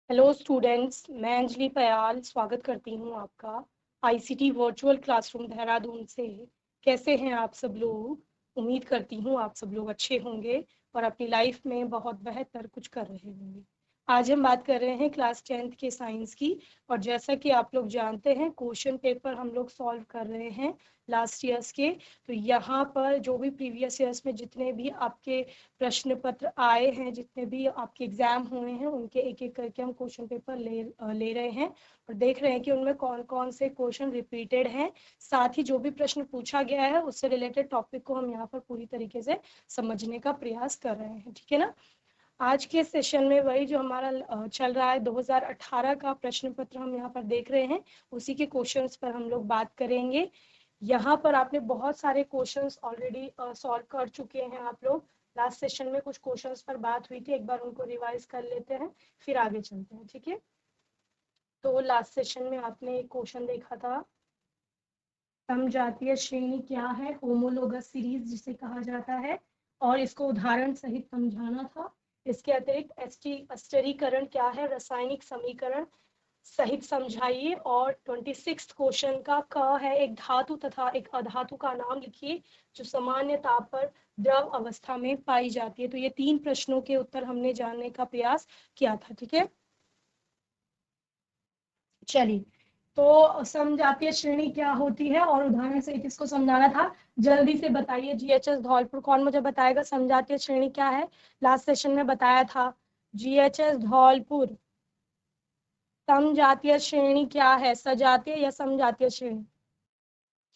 Hello students, मैं अंजलि पयाल स्वागत करती हूँ आपका आईसीटी वर्चुअल क्लासरूम देहरादून से। कैसे हैं आप सब लोग? उम्मीद करती हूँ आप सब लोग अच्छे होंगे और अपनी लाइफ में बहुत बेहतर कुछ कर रहे होंगे। आज हम बात कर रहे हैं क्लास 10th के साइंस की। और जैसा कि आप लोग जानते हैं, क्वेश्चन पेपर हम लोग सॉल्व कर रहे हैं लास्ट ईयर्स के। तो यहाँ पर जो भी प्रीवियस ईयर्स में जितने भी आपके प्रश्न पत्र आए हैं, जितने भी आपके एग्जाम हुए हैं, उनके एक एक करके हम क्वेश्चन पेपर ले रहे हैं और देख रहे हैं कि उनमें कौन कौन से क्वेश्चन रिपीटेड हैं। साथ ही जो भी प्रश्न पूछा गया है उससे रिलेटेड टॉपिक को हम यहाँ पर पूरी तरीके से समझने का प्रयास कर रहे हैं। ठीक है ना? आज के सेशन में वही जो हमारा चल रहा है 2018 का प्रश्न पत्र हम यहाँ पर देख रहे हैं, उसी के क्वेश्चंस पर हम लोग बात करेंगे। यहाँ पर आपने बहुत सारे क्वेश्चंस ऑलरेडी सॉल्व कर चुके हैं आप लोग। लास्ट सेशन में कुछ क्वेश्चंस पर बात हुई थी, एक बार उनको रिवाइज कर लेते हैं फिर आगे चलते हैं। ठीक है? तो लास्ट सेशन में आपने एक क्वेश्चन देखा था, समजातीय श्रेणी क्या है, होमोलोगस सीरीज जिसे कहा जाता है, और इसको उदाहरण सहित समझाना था। इसके अतिरिक्त अस्टरीकरण क्या है, रासायनिक समीकरण सहित समझाइए। और 26 क्वेश्चन का क है, एक धातु तथा एक अधातु का नाम लिखिए जो सामान्य ताप पर द्रव अवस्था में पाई जाती है। तो ये 3 प्रश्नों के उत्तर हमने जानने का प्रयास किया था। ठीक है, चलिए। तो समजातीय श्रेणी क्या होती है और उदाहरण से इसको समझाना था। जल्दी से बताइए जीएचएस धौलपुर, कौन मुझे बताएगा समजातीय श्रेणी क्या है? लास्ट सेशन में बताया था। जीएचएस धौलपुर, समजातीय श्रेणी क्या है? सजातीय या समजातीय श्रेणी?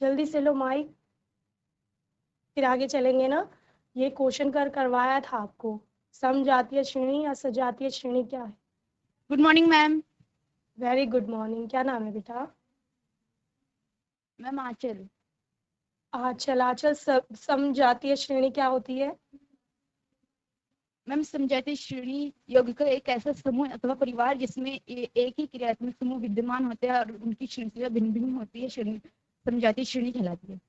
जल्दी से लो माइक, फिर आगे चलेंगे ना। ये क्वेश्चन करवाया था आपको, समजातीय श्रेणी या सजातीय श्रेणी क्या है? Good morning ma'am. Very good morning. क्या नाम है बेटा? मैम आंचल। आंचल। आंचल, समजातीय श्रेणी क्या होती है? मैम समजातीय श्रेणी यौगिक का एक ऐसा समूह अथवा परिवार जिसमें एक ही क्रियात्मक समूह विद्यमान होते हैं और उनकी श्रृंखला भिन्न भिन्न होती है, समजातीय श्रेणी कहलाती है।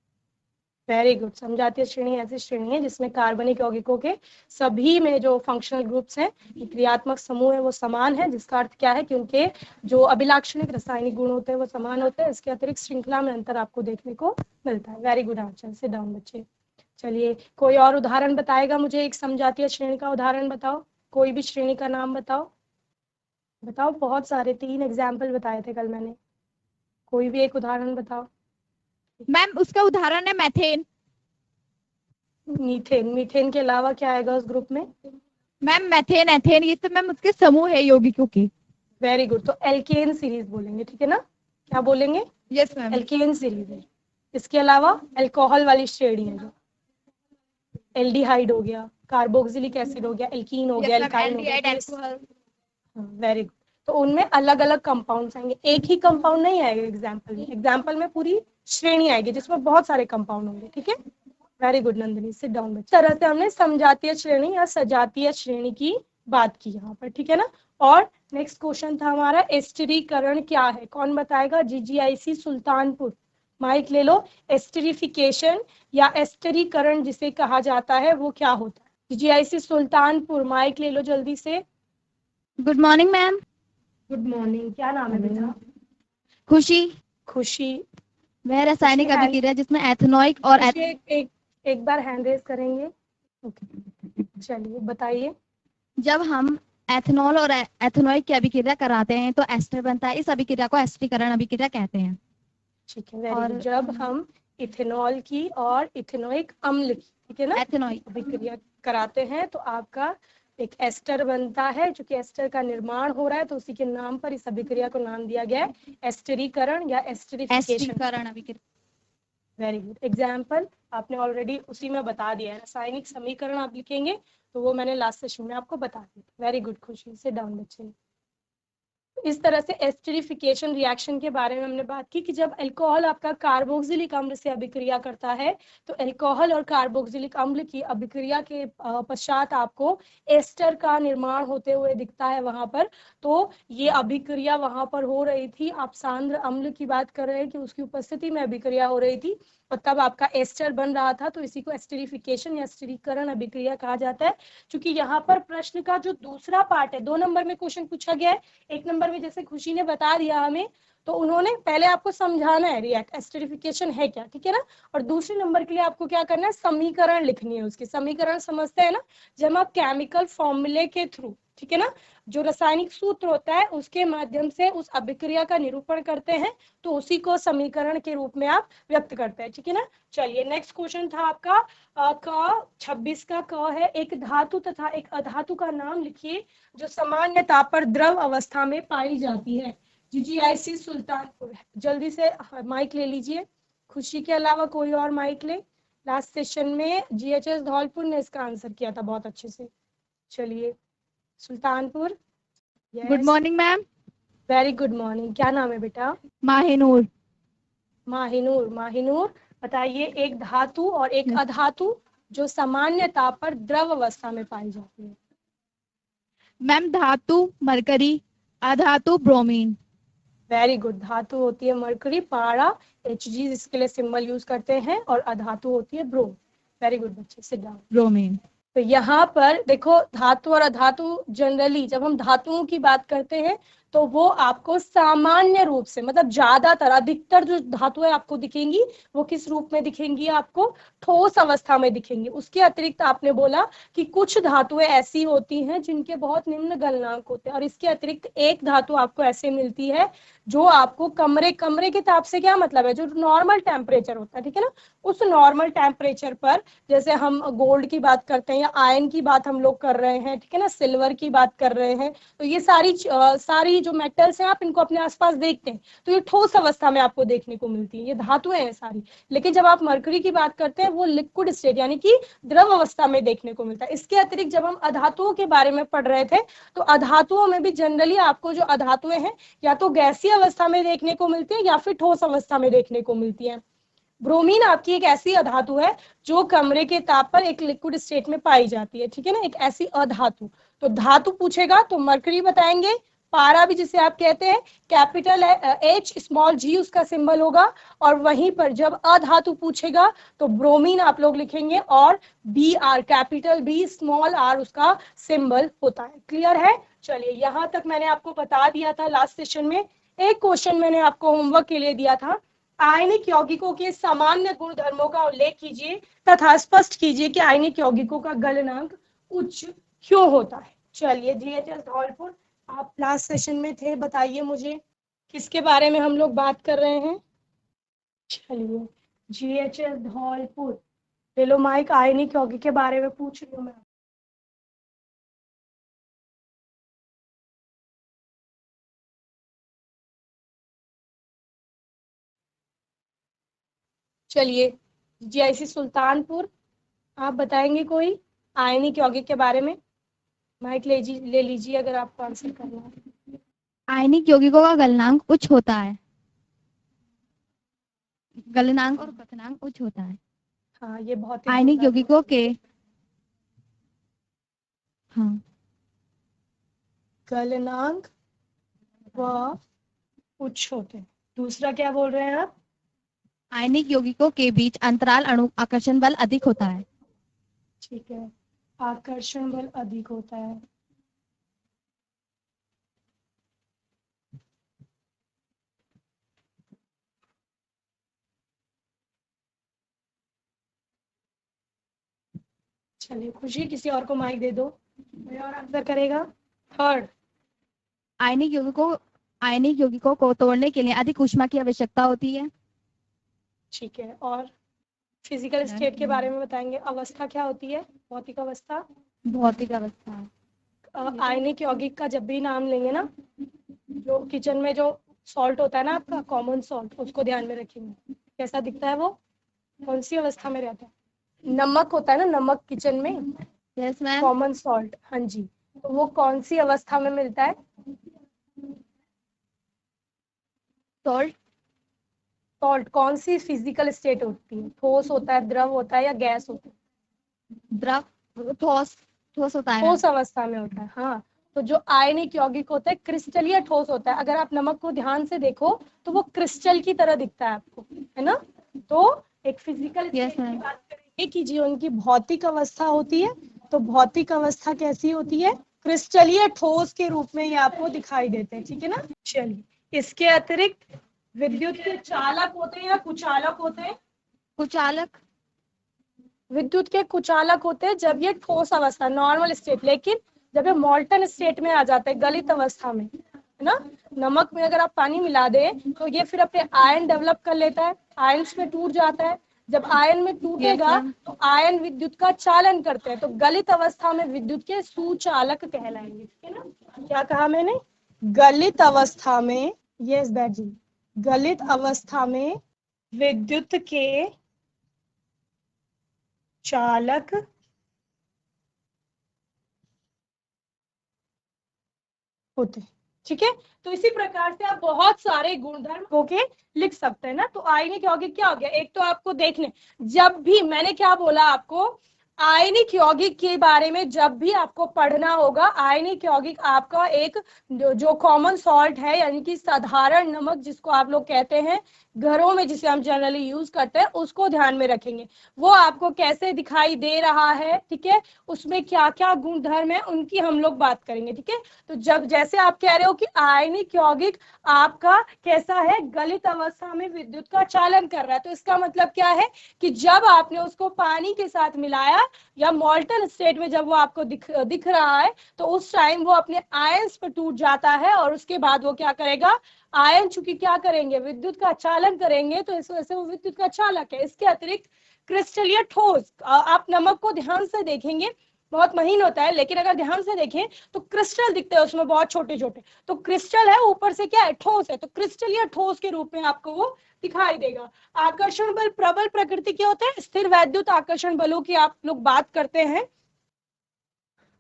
Very good. समजातीय श्रेणी ऐसी श्रेणी है जिसमें कार्बनिक यौगिकों के सभी में जो फंक्शनल ग्रुप्स हैं, क्रियात्मक समूह है, वो समान है। जिसका अर्थ क्या है कि उनके जो अभिलाक्षणिक रासायनिक गुण होते हैं वो समान होते हैं। इसके अतिरिक्त श्रृंखला में अंतर आपको देखने को मिलता है। Very good answer. Sit down बच्चे। चलिए, कोई और उदाहरण बताएगा मुझे? एक समजातीय श्रेणी का उदाहरण बताओ, कोई भी श्रेणी का नाम बताओ। बताओ, बहुत सारे 3 एग्जाम्पल बताए थे कल मैंने, कोई भी एक उदाहरण बताओ। मैम उसका उदाहरण है मैथेन। मीथेन। मीथेन के अलावा क्या आएगा उस ग्रुप में? मैम मैथेन, एथेन, ये तो मैम उसके समूह है यौगिकों के। Very good. तो एल्केन सीरीज बोलेंगे, ठीक है ना? क्या बोलेंगे? Yes ma'am. एल्केन सीरीज है। इसके अलावा अल्कोहल वाली श्रेणी है, जो एल्डिहाइड हो गया, कार्बोक्सिलिक एसिड हो गया, एल्कीन हो गया, यस मैम, एल्काइन हो गया। Aldehyde, alcohol. Very good. तो उनमें अलग अलग कंपाउंड्स आएंगे, एक ही कंपाउंड नहीं आएगा एग्जाम्पल में। एग्जाम्पल में पूरी श्रेणी आएगी जिसमें बहुत सारे कंपाउंड होंगे। ठीक है? Very good Nandini, sit down. इस तरह से हमने समजातीय श्रेणी या सजातीय श्रेणी की बात की यहाँ पर। ठीक है ना? और नेक्स्ट क्वेश्चन था हमारा, एस्टरीकरण क्या है? कौन बताएगा? जीजीआईसी सुल्तानपुर, माइक ले लो। एस्टरिफिकेशन या एस्टरीकरण जिसे कहा जाता है वो क्या होता है? जीजीआईसी सुल्तानपुर, माइक ले लो जल्दी से। Good morning ma'am. Good morning. क्या नाम है बेटा? खुशी। खुशी। वह रासायनिक खुशी अभिक्रिया जिसमें एथेनॉइक और खुशी एक बार हैंड रेज करेंगे? ओके, चलिए बताइए। जब हम एथेनॉल और एथेनॉइक की अभिक्रिया कराते हैं तो एस्टर बनता है। इस अभिक्रिया को एस्टरीकरण अभिक्रिया कहते हैं। ठीक है, वेरी और गुड। जब हम इथेनॉल की और इथेनोइक अम्ल की, ठीक है ना, एथेनॉइक अभिक्रिया कराते हैं तो आपका एक एस्टर बनता है। चूंकि एस्टर का निर्माण हो रहा है तो उसी के नाम पर इस अभिक्रिया को नाम दिया गया है एस्टरीकरण या एस्टरिफिकेशन। एस्टरीकरण अभिक्रिया। Very good. एग्जाम्पल आपने ऑलरेडी उसी में बता दिया है। रासायनिक समीकरण आप लिखेंगे तो वो मैंने लास्ट सेशन में आपको बता दिया। वेरी गुड खुशी, से डाउन बच्चे। इस तरह से एस्टरिफिकेशन रिएक्शन के बारे में हमने बात की कि जब अल्कोहल आपका कार्बोक्सिलिक अम्ल से अभिक्रिया करता है तो अल्कोहल और कार्बोक्सिलिक अम्ल की अभिक्रिया के पश्चात आपको एस्टर का निर्माण होते हुए दिखता है वहां पर। तो ये अभिक्रिया वहां पर हो रही थी। आप सांद्र अम्ल की बात कर रहे हैं कि उसकी उपस्थिति में अभिक्रिया हो रही थी और तब आपका एस्टर बन रहा था, तो इसी को एस्टरिफिकेशन या स्टिरीकरण अभिक्रिया कहा जाता है। क्योंकि यहाँ पर प्रश्न का जो दूसरा पार्ट है, 2 नंबर में क्वेश्चन पूछा गया है, 1 नंबर में जैसे खुशी ने बता दिया हमें, तो उन्होंने पहले आपको समझाना है रिएक्ट एस्टरिफिकेशन है क्या, ठीक है ना। और दूसरे नंबर के लिए आपको क्या करना है, समीकरण लिखनी है उसकी। समीकरण समझते हैं ना, जब आप केमिकल फॉर्मूले के थ्रू, ठीक है ना, जो रासायनिक सूत्र होता है उसके माध्यम से उस अभिक्रिया का निरूपण करते हैं, तो उसी को समीकरण के रूप में आप व्यक्त करते हैं, ठीक है ना। चलिए नेक्स्ट क्वेश्चन था आपका क 26 का क है, एक धातु तथा एक अधातु का नाम लिखिए जो सामान्य ताप पर द्रव अवस्था में पाई जाती है। जीजीआईसी सुल्तानपुर, जल्दी से माइक ले लीजिए। खुशी के अलावा कोई और माइक ले। लास्ट सेशन में जीएचएस धौलपुर ने इसका आंसर किया था बहुत अच्छे से। चलिए Sultanpur. Good morning ma'am. Very good morning. क्या नाम है बेटा? माहिनूर। माहिनूर। माहिनूर बताइए, एक धातु और एक अधातु जो सामान्य ताप पर द्रव अवस्था में पाई जाती है। मैम धातु मरकरी, अधातु ब्रोमीन। Very good. धातु होती है मरकरी, पारा, Hg इसके लिए सिंबल यूज करते हैं, और अधातु होती है ब्रोम। वेरी गुड बच्चे, सिट डाउन। ब्रोमीन। तो यहाँ पर देखो, धातु और अधातु जनरली जब हम धातुओं की बात करते हैं तो वो आपको सामान्य रूप से, मतलब ज्यादातर अधिकतर जो धातुएं आपको दिखेंगी वो किस रूप में दिखेंगी, आपको ठोस अवस्था में दिखेंगी। उसके अतिरिक्त आपने बोला कि कुछ धातुएं ऐसी होती हैं जिनके बहुत निम्न गलनांक होते हैं, और इसके अतिरिक्त एक धातु आपको ऐसे मिलती है जो आपको कमरे के ताप से क्या मतलब है, जो नॉर्मल टेम्परेचर होता है, ठीक है ना, उस नॉर्मल टेम्परेचर पर, जैसे हम गोल्ड की बात करते हैं या आयरन की बात हम लोग कर रहे हैं, ठीक है ना, सिल्वर की बात कर रहे हैं, तो ये सारी जो मेटल्स हैं आप इनको अपने आसपास देखते हैं तो ये ठोस अवस्था में आपको देखने को मिलती है, ये धातुएं हैं सारी। लेकिन जब आप मरकरी की बात करते हैं वो लिक्विड स्टेट यानी कि द्रव अवस्था में देखने को मिलता है। इसके अतिरिक्त जब हम अधातुओं के बारे में पढ़ रहे थे तो अधातुओं में भी जनरली आपको जो अधातुएं हैं या तो गैसीय अवस्था में देखने को मिलती है या फिर ठोस अवस्था में देखने को मिलती है। ब्रोमीन आपकी एक ऐसी अधातु है जो कमरे के ताप पर एक लिक्विड स्टेट में पाई जाती है, ठीक है ना, एक ऐसी अधातु। तो धातु पूछेगा तो मरकरी बताएंगे, पारा भी जिसे आप कहते हैं, कैपिटल H स्मॉल g उसका सिंबल होगा, और वहीं पर जब अधातु पूछेगा तो ब्रोमीन आप लोग लिखेंगे और Br capital B small r उसका सिंबल होता है। क्लियर है? चलिए यहाँ तक मैंने आपको बता दिया था लास्ट सेशन में। एक क्वेश्चन मैंने आपको होमवर्क के लिए दिया था, आयनिक यौगिकों के सामान्य गुणधर्मों का उल्लेख कीजिए तथा स्पष्ट कीजिए कि आयनिक यौगिकों का गलनांक उच्च क्यों होता है। चलिए जीएचएस धौलपुर, आप लास्ट सेशन में थे, बताइए मुझे किसके बारे में हम लोग बात कर रहे हैं। चलिए जीएचएस धौलपुर, ले लो माइक, आयनिक यौगिक के बारे में पूछ रही हूँ मैं। चलिए जीआईसी सुल्तानपुर, आप बताएंगे कोई आयनिक यौगिक के बारे में? माइक ले लीजिए अगर आपको आंसर करना है। आयनिक यौगिकों का गलनांक उच्च होता है। गलनांक और क्वथनांक उच्च होता है। हाँ ये बहुत ही आयनिक यौगिकों के हाँ गलनांक व उच्च होते हैं। दूसरा क्या बोल रहे हैं आप? आयनिक यौगिकों के बीच अंतराल अणु आकर्षण बल अधिक होता है। ठीक है, आकर्षण बल अधिक होता है। चलिए खुशी, किसी और को माइक दे दो, कोई और आंसर करेगा। थर्ड, आयनिक यौगिकों को तोड़ने के लिए अधिक ऊष्मा की आवश्यकता होती है। ठीक है, और फिजिकल स्टेट के बारे में बताएंगे, अवस्था क्या होती है, भौतिक अवस्था। भौतिक अवस्था। आयनिक यौगिक का जब भी नाम लेंगे ना, जो किचन में जो सॉल्ट होता है ना आपका कॉमन सॉल्ट, उसको ध्यान में रखेंगे, कैसा दिखता है वो, कौन सी अवस्था में रहता है। नमक होता है ना, नमक किचन में, यस मैम। कॉमन सॉल्ट, हाँ जी, तो वो कौन सी अवस्था में मिलता है? सॉल्ट। सॉल्ट कौन सी फिजिकल स्टेट होती है, ठोस होता है, द्रव होता है या गैस होता है? द्रव, ठोस। ठोस होता है। ठोस अवस्था में होता है, हाँ। तो जो आयनिक यौगिक होता है क्रिस्टल या ठोस होता है। अगर आप नमक को ध्यान से देखो तो वो क्रिस्टल की तरह दिखता है आपको, है ना। तो एक फिजिकल Yes, स्टेट की ma'am. बात करेंगे कि जो उनकी भौतिक अवस्था होती है, तो भौतिक अवस्था कैसी होती है, क्रिस्टलीय ठोस के रूप में ये आपको दिखाई देते हैं, ठीक है ना। चलिए, इसके अतिरिक्त विद्युत के चालक होते हैं या कुचालक होते हैं। कुचालक। विद्युत के कुचालक होते हैं जब ये ठोस अवस्था, नॉर्मल स्टेट, लेकिन जब ये मॉल्टन स्टेट में आ जाता है, गलित अवस्था में, है ना। नमक में अगर आप पानी मिला दें तो ये फिर अपने आयन डेवलप कर लेता है, आयन्स में टूट जाता है। जब आयन में टूटेगा Yes, ma'am. तो आयन विद्युत का चालन करते हैं, तो गलित अवस्था में विद्युत के सुचालक कहलाएंगे, ठीक है ना। क्या कहा मैंने, गलित अवस्था में, यस दैट जी, गलित अवस्था में विद्युत के चालक होते हैं, ठीक है। तो इसी प्रकार से आप बहुत सारे गुणधर्म होके लिख सकते हैं ना। तो आयनिक यौगिक क्या हो गया, एक तो आपको देखने, जब भी मैंने क्या बोला आपको, आयनिक यौगिक के बारे में जब भी आपको पढ़ना होगा, आयनिक यौगिक आपका एक जो कॉमन सॉल्ट है, यानी कि साधारण नमक जिसको आप लोग कहते हैं घरों में, जिसे हम जनरली यूज करते हैं, उसको ध्यान में रखेंगे। वो आपको कैसे दिखाई दे रहा है, ठीक है, उसमें क्या क्या गुणधर्म है, उनकी हम लोग बात करेंगे, ठीक है। तो जब जैसे आप कह रहे हो कि आयनिक यौगिक आपका कैसा है, गलित अवस्था में विद्युत का चालन कर रहा है, तो इसका मतलब क्या है कि जब आपने उसको पानी के साथ मिलाया या मॉल्टन स्टेट में जब वो आपको दिख रहा है, तो उस टाइम वो अपने आयंस पर टूट जाता है, और उसके बाद वो क्या करेगा, आयन चूंकि क्या करेंगे, विद्युत का चालन करेंगे, तो इस वजह से वो विद्युत का चालक है। इसके अतिरिक्त क्रिस्टलीय ठोस, आप नमक को ध्यान से देखेंगे, बहुत महीन होता है, लेकिन अगर ध्यान से देखें तो क्रिस्टल दिखते हैं उसमें बहुत छोटे छोटे, तो क्रिस्टल है, ऊपर से क्या है, ठोस है, तो क्रिस्टलीय ठोस के रूप में आपको वो दिखाई देगा। आकर्षण बल प्रबल प्रकृति के होते हैं, स्थिर वैद्युत आकर्षण बलों की आप लोग बात करते हैं।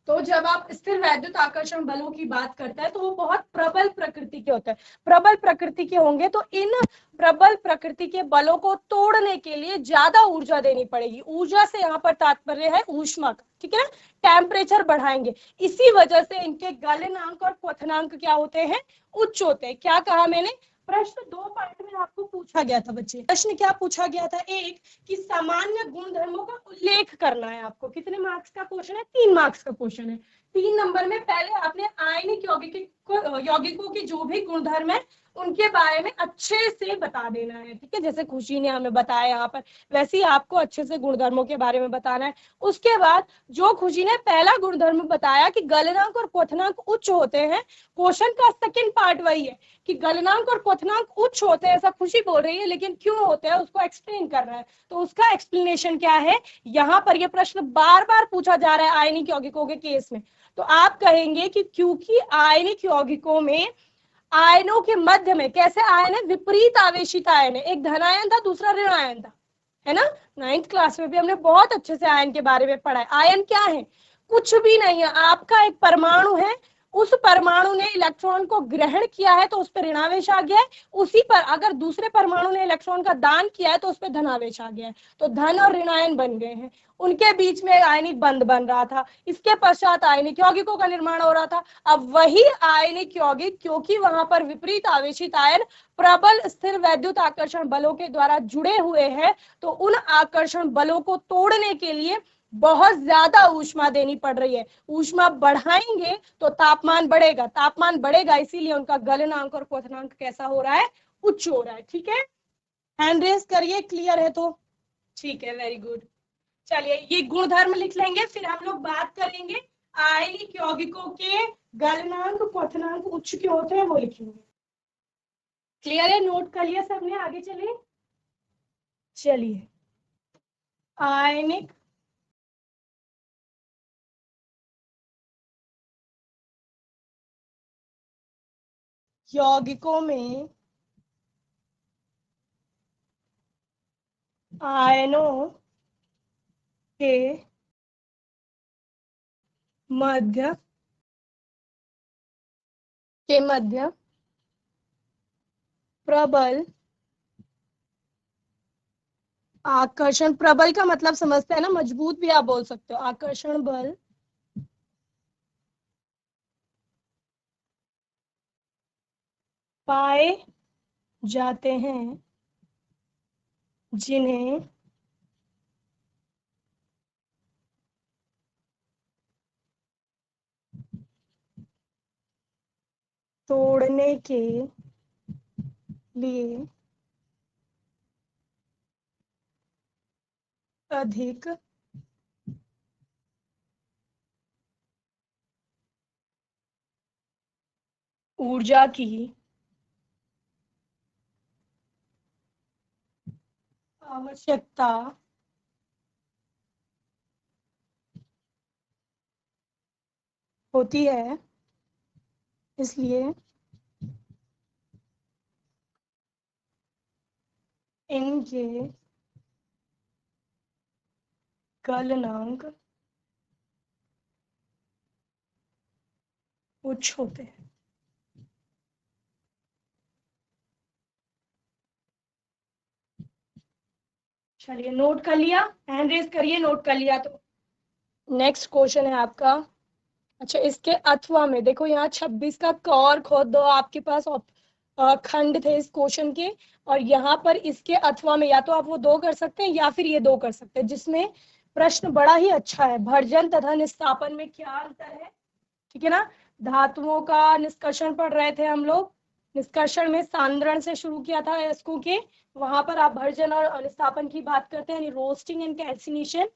तो जब आप स्थिर वैद्युत आकर्षण बलों की बात करते हैं तो वो बहुत प्रबल प्रकृति के होते हैं। प्रबल प्रकृति के होंगे तो इन प्रबल प्रकृति के बलों को तोड़ने के लिए ज्यादा ऊर्जा देनी पड़ेगी। ऊर्जा से यहाँ पर तात्पर्य है ऊष्मा का, ठीक है ना, टेम्परेचर बढ़ाएंगे। इसी वजह से इनके गलनांक और क्वथनांक क्या होते हैं, उच्च होते हैं। क्या कहा मैंने, प्रश्न 2 पार्ट में आपको पूछा गया था बच्चे। प्रश्न क्या पूछा गया था, एक कि सामान्य गुणधर्मों का उल्लेख करना है आपको। कितने मार्क्स का क्वेश्चन है, 3 मार्क्स का क्वेश्चन है। 3 नंबर में पहले आपने आयनिक यौगिकों के जो भी गुणधर्म है उनके बारे में अच्छे से बता देना है, ठीक है। जैसे खुशी ने हमें बताया यहाँ पर, वैसे ही आपको अच्छे से गुणधर्मों के बारे में बताना है। उसके बाद जो खुशी ने पहला गुणधर्म बताया कि गलनांक और क्वथनांक उच्च होते हैं, क्वेश्चन का सेकंड पार्ट वही है कि गलनांक और क्वथनांक उच्च होते हैं, ऐसा खुशी बोल रही है, लेकिन क्यों होते हैं उसको एक्सप्लेन कर रहा है। तो उसका एक्सप्लेनेशन क्या है, यहाँ पर यह प्रश्न बार बार पूछा जा रहा है आयनिक यौगिकों के केस में। तो आप कहेंगे कि क्योंकि आयनिक यौगिकों में आयनों के मध्य में कैसे आयन है, विपरीत आवेशित आयन है, एक धनायन था दूसरा ऋण आयन था, है ना। 9th क्लास में भी हमने बहुत अच्छे से आयन के बारे में पढ़ा है। आयन क्या है, कुछ भी नहीं है, आपका एक परमाणु है, उस परमाणु ने इलेक्ट्रॉन को ग्रहण किया है तो उस पर ऋणावेश आ गया है, उसी पर अगर दूसरे परमाणु ने इलेक्ट्रॉन का दान किया है तो उस पर धनावेश आ गया है, तो धन और ऋणायन बन गए हैं। उनके बीच में आयनिक बंध बन रहा था, इसके पश्चात आयनिक यौगिकों का निर्माण हो रहा था। अब वही आयनिक यौगिक, क्योंकि वहां पर विपरीत आवेशित आयन प्रबल स्थिर वैद्युत आकर्षण बलों के द्वारा जुड़े हुए हैं, तो उन आकर्षण बलों को तोड़ने के लिए बहुत ज्यादा ऊष्मा देनी पड़ रही है। ऊष्मा बढ़ाएंगे तो तापमान बढ़ेगा, तापमान बढ़ेगा, इसीलिए उनका गलनांक और क्वथनांक कैसा हो रहा है, उच्च हो रहा है, ठीक है। हैंड रेस करिए, क्लियर है तो ठीक है, वेरी गुड। चलिए, ये गुणधर्म लिख लेंगे, फिर हम लोग बात करेंगे आयनिक यौगिकों के गलनांक क्वथनांक उच्च के होते हैं, वो लिखेंगे। क्लियर है, नोट कर लिया सबने, आगे चलिए। चलिए, आयनिक यौगिकों में आयनों के मध्य प्रबल आकर्षण, प्रबल का मतलब समझते हैं ना, मजबूत भी आप बोल सकते हो, आकर्षण बल पाए जाते हैं, जिन्हें तोड़ने के लिए अधिक ऊर्जा की आवश्यकता होती है, इसलिए इनके गलनांक उच्च होते हैं। चलिए, नोट कर लिया, हैंड रेज करिए, नोट कर लिया तो नेक्स्ट क्वेश्चन है आपका। अच्छा, इसके अथवा में देखो, यहाँ 26 का क और ख दो आपके पास खंड थे इस क्वेश्चन के, और यहाँ पर इसके अथवा में या तो आप वो दो कर सकते हैं या फिर ये दो कर सकते हैं, जिसमें प्रश्न बड़ा ही अच्छा है। भर्जन तथा निस्तापन में क्या अंतर है, ठीक है ना। धातुओं का निष्कर्षण पढ़ रहे थे हम लोग, निष्कर्षण में सांद्रण से शुरू किया था अयस्कों के, वहां पर आप भर्जन और निस्तापन की बात करते हैं, roasting and calcination.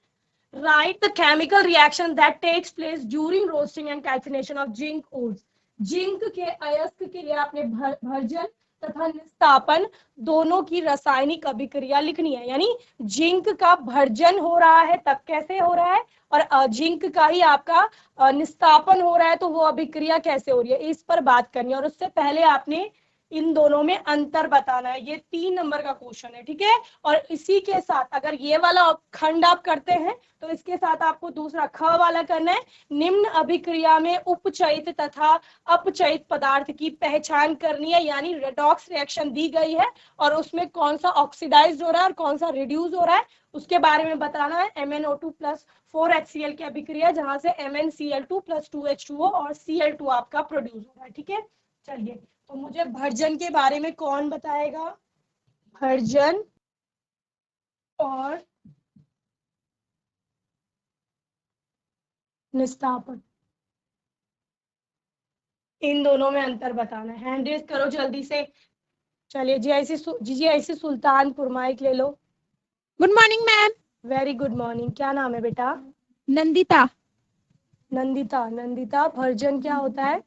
Write the chemical reaction that takes place during roasting and calcination of zinc ores. Zinc के अयस्क के लिए आपने भर्जन तथा निस्तापन दोनों की रासायनिक अभिक्रिया लिखनी है, यानी जिंक का भर्जन हो रहा है तब कैसे हो रहा है, और जिंक का ही आपका निस्तापन हो रहा है तो वो अभिक्रिया कैसे हो रही है, इस पर बात करनी है। और उससे पहले आपने इन दोनों में अंतर बताना है। ये 3 नंबर का क्वेश्चन है, ठीक है। और इसी के साथ अगर ये वाला खंड आप करते हैं तो इसके साथ आपको दूसरा ख वाला करना है। निम्न अभिक्रिया में उपचयित तथा अपचयित पदार्थ की पहचान करनी है, यानी रेडॉक्स रिएक्शन दी गई है और उसमें कौन सा ऑक्सीडाइज हो रहा है और कौन सा रिड्यूस हो रहा है उसके बारे में बताना है। MnO2 प्लस 4HCl की अभिक्रिया, जहां से MnCl2 प्लस 2H2O और Cl2 आपका प्रोड्यूस हो रहा है, ठीक है। चलिए, तो मुझे भर्जन के बारे में कौन बताएगा। भर्जन और निस्तापन, इन दोनों में अंतर बताना है। हैंड रेज करो जल्दी से। चलिए, जी ऐसी सुल्तानपुर माइक ले लो। Good morning ma'am. Very good morning. क्या नाम है बेटा। नंदिता। नंदिता, भर्जन क्या होता है।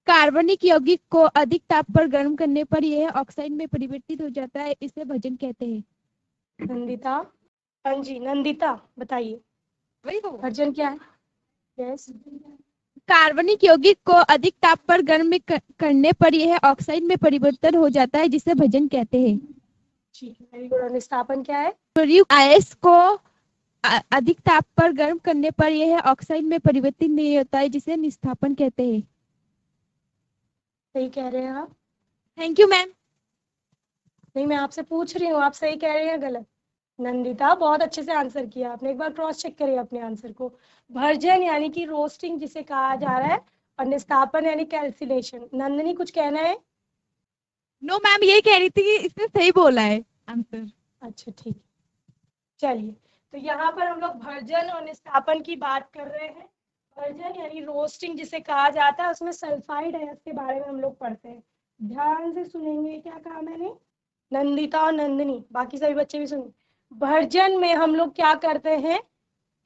कार्बनिक यौगिक को अधिक ताप पर गर्म करने पर यह ऑक्साइड में परिवर्तित हो जाता है, इसे भर्जन कहते हैं। नंदिता, हाँ जी नंदिता, बताइए वही तो भर्जन क्या है। यस, कार्बनिक यौगिक को अधिक ताप पर गर्म करने पर यह ऑक्साइड में परिवर्तन हो जाता है, जिसे भर्जन कहते हैं। ठीक है, वेरी गुड। और निस्तापन क्या है। प्रयुक्त अयस्क को अधिक ताप पर गर्म करने पर यह ऑक्साइड में परिवर्तित नहीं होता है, जिसे निस्तापन कहते हैं। सही कह रहे हैं आप। Thank you ma'am. नहीं, मैं आपसे पूछ रही हूँ आप सही कह रहे हैं गलत। नंदिता, बहुत अच्छे से आंसर किया आपने, एक बार क्रॉस चेक करिए अपने आंसर को। भर्जन यानी कि रोस्टिंग जिसे कहा जा रहा है, और निस्तापन यानी कैल्सिनेशन। नंदिनी, कुछ कहना है। नो मैम, ये कह रही थी कि इसने सही बोला है आंसर। अच्छा, ठीक। चलिए, तो यहाँ पर हम लोग भर्जन और निस्तापन की बात कर रहे हैं। भर्जन यानी रोस्टिंग जिसे कहा जाता है, उसमें सल्फाइड है, इसके बारे में हम लोग पढ़ते हैं। ध्यान से सुनेंगे, क्या कहा मैंने। नंदिता और नंदिनी, बाकी सभी बच्चे भी सुनिए। भर्जन में हम लोग क्या करते हैं,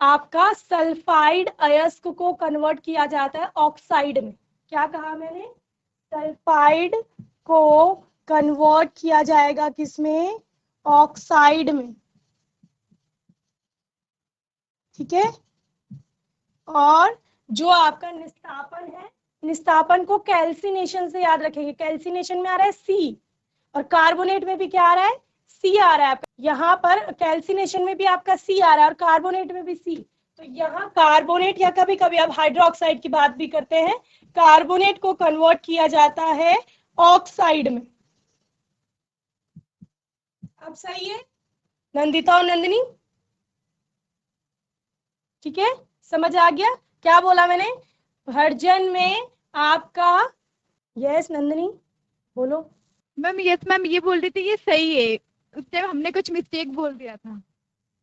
आपका सल्फाइड अयस्क को कन्वर्ट किया जाता है ऑक्साइड में। क्या कहा मैंने, सल्फाइड को कन्वर्ट किया जाएगा किसमें, ऑक्साइड में, ठीक है। और जो आपका निस्तापन है, निस्तापन को कैल्सिनेशन से याद रखेंगे। कैल्सिनेशन में आ रहा है सी, और कार्बोनेट में भी क्या आ रहा है, सी आ रहा है। यहाँ पर कैल्सिनेशन में भी आपका सी आ रहा है और कार्बोनेट में भी सी। तो यहाँ कार्बोनेट, या कभी कभी आप हाइड्रोक्साइड की बात भी करते हैं, कार्बोनेट को कन्वर्ट किया जाता है ऑक्साइड में। अब सही है नंदिता और नंदिनी, ठीक है, समझ आ गया क्या बोला मैंने। भर्जन में आपका, यस नंदिनी बोलो। मैम यस मैम, ये बोल रही थी ये सही है, उस टाइम हमने कुछ मिस्टेक बोल दिया था।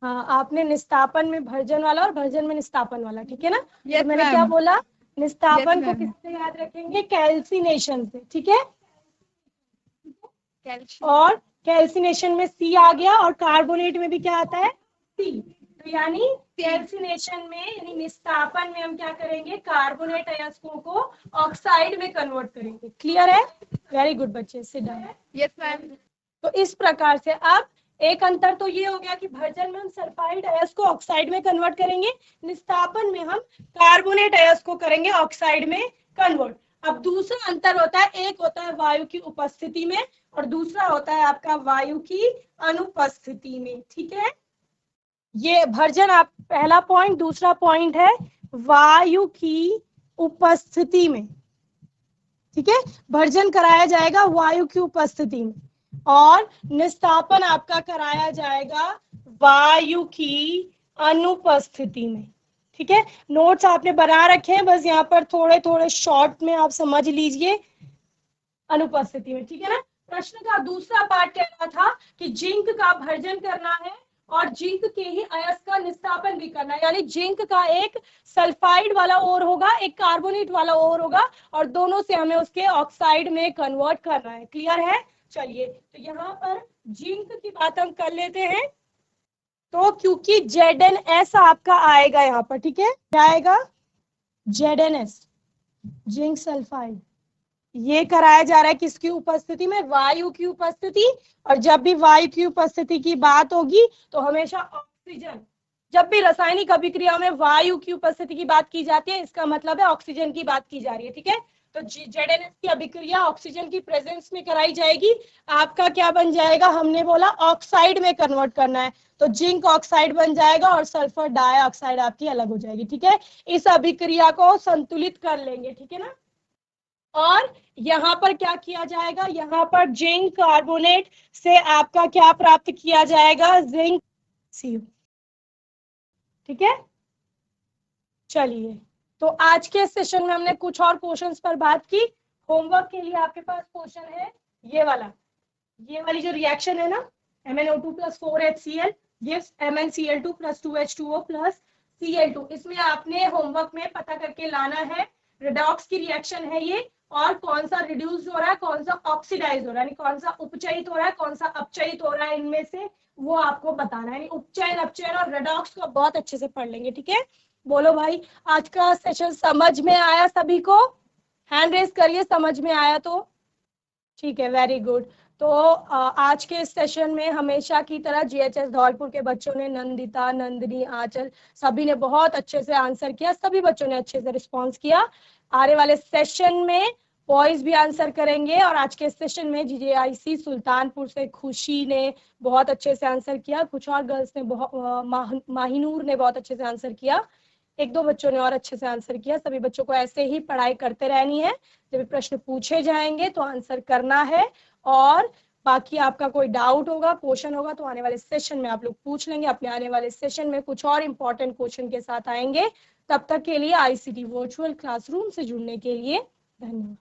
हाँ, आपने निस्तापन में भर्जन वाला और भर्जन में निस्तापन वाला, ठीक है ना। यस तो मैंने क्या मैम। बोला, निस्तापन को ma'am. किससे याद रखेंगे? कैल्सिनेशन से, ठीक है। कैल्शियम और कैल्सिनेशन में सी आ गया, और कार्बोनेट में भी क्या आता है? सी। तो यानी कैल्सिनेशन में यानी निस्तापन में हम क्या करेंगे? कार्बोनेट अयस्कों को ऑक्साइड में कन्वर्ट करेंगे। क्लियर है? वेरी गुड बच्चे, सिट डाउन। Yes ma'am. तो इस प्रकार से अब एक अंतर तो ये हो गया कि भर्जन में हम सल्फाइड अयस्क को ऑक्साइड में कन्वर्ट करेंगे, निस्तापन में हम कार्बोनेट अयस्क को करेंगे ऑक्साइड में कन्वर्ट। अब दूसरा अंतर होता है, एक होता है वायु की उपस्थिति में और दूसरा होता है आपका वायु की अनुपस्थिति में, ठीक है। ये भर्जन आप पहला पॉइंट, दूसरा पॉइंट है वायु की उपस्थिति में, ठीक है। भर्जन कराया जाएगा वायु की उपस्थिति में और निस्तापन आपका कराया जाएगा वायु की अनुपस्थिति में, ठीक है। नोट्स आपने बना रखे हैं, बस यहाँ पर थोड़े थोड़े शॉर्ट में आप समझ लीजिए अनुपस्थिति में, ठीक है ना। प्रश्न का दूसरा पार्ट कह रहा था कि जिंक का भर्जन करना है और जिंक के ही अयस्क का निस्तापन भी करना है, यानी जिंक का एक सल्फाइड वाला ओर होगा, एक कार्बोनेट वाला ओर होगा और दोनों से हमें उसके ऑक्साइड में कन्वर्ट करना है। क्लियर है? चलिए, तो यहाँ पर जिंक की बात हम कर लेते हैं। तो क्योंकि ZnS आपका आएगा यहाँ पर, ठीक है, क्या आएगा? ZnS, zinc sulphide. ये कराया जा रहा है किसकी उपस्थिति में? वायु की उपस्थिति। और जब भी वायु की उपस्थिति की बात होगी तो हमेशा ऑक्सीजन, जब भी रासायनिक अभिक्रिया में वायु की उपस्थिति की बात की जाती है, इसका मतलब है ऑक्सीजन की बात की जा रही है, ठीक है। तो ZnS की अभिक्रिया ऑक्सीजन की प्रेजेंस में कराई जाएगी। आपका क्या बन जाएगा? हमने बोला ऑक्साइड में कन्वर्ट करना है, तो जिंक ऑक्साइड बन जाएगा और सल्फर डाइऑक्साइड आपकी अलग हो जाएगी, ठीक है। इस अभिक्रिया को संतुलित कर लेंगे, ठीक है ना। और यहाँ पर क्या किया जाएगा? यहाँ पर जिंक कार्बोनेट से आपका क्या प्राप्त किया जाएगा? जिंक CO, ठीक है। चलिए, तो आज के सेशन में हमने कुछ और क्वेश्चंस पर बात की। होमवर्क के लिए आपके पास क्वेश्चन है ये वाली जो रिएक्शन है ना, MnO2 + 4HCl gives MnCl2 + 2H2O + Cl2। इसमें आपने होमवर्क में पता करके लाना है रेडॉक्स की रिएक्शन है ये, और कौन सा रिड्यूस हो रहा है, कौन सा ऑक्सीडाइज हो रहा है, यानी कौन सा उपचयित हो रहा है, कौन सा अपचयित हो रहा है, इनमें से वो आपको बताना है। यानी उपचयन, अपचयन और रेडॉक्स को बहुत अच्छे से पढ़ लेंगे, ठीक है। बोलो भाई, आज का सेशन समझ में आया सभी को? हैंड रेज करिए समझ में आया तो। ठीक है, वेरी गुड। तो आज के सेशन में हमेशा की तरह GHS धौलपुर के बच्चों ने, नंदिता, नंदिनी, आंचल, सभी ने बहुत अच्छे से आंसर किया, सभी बच्चों ने अच्छे से रिस्पॉन्स किया। आने वाले सेशन में बॉयज भी आंसर करेंगे और आज के सेशन में GJIC सुल्तानपुर से खुशी ने बहुत अच्छे से आंसर किया, कुछ और गर्ल्स ने माहिनूर ने बहुत अच्छे से आंसर किया, एक दो बच्चों ने और अच्छे से आंसर किया। सभी बच्चों को ऐसे ही पढ़ाई करते रहनी है, जब प्रश्न पूछे जाएंगे तो आंसर करना है। और बाकी आपका कोई डाउट होगा, क्वेश्चन होगा तो आने वाले सेशन में आप लोग पूछ लेंगे। अपने आने वाले सेशन में कुछ और इम्पोर्टेंट क्वेश्चन के साथ आएंगे। तब तक के लिए ICT वर्चुअल क्लासरूम से जुड़ने के लिए धन्यवाद।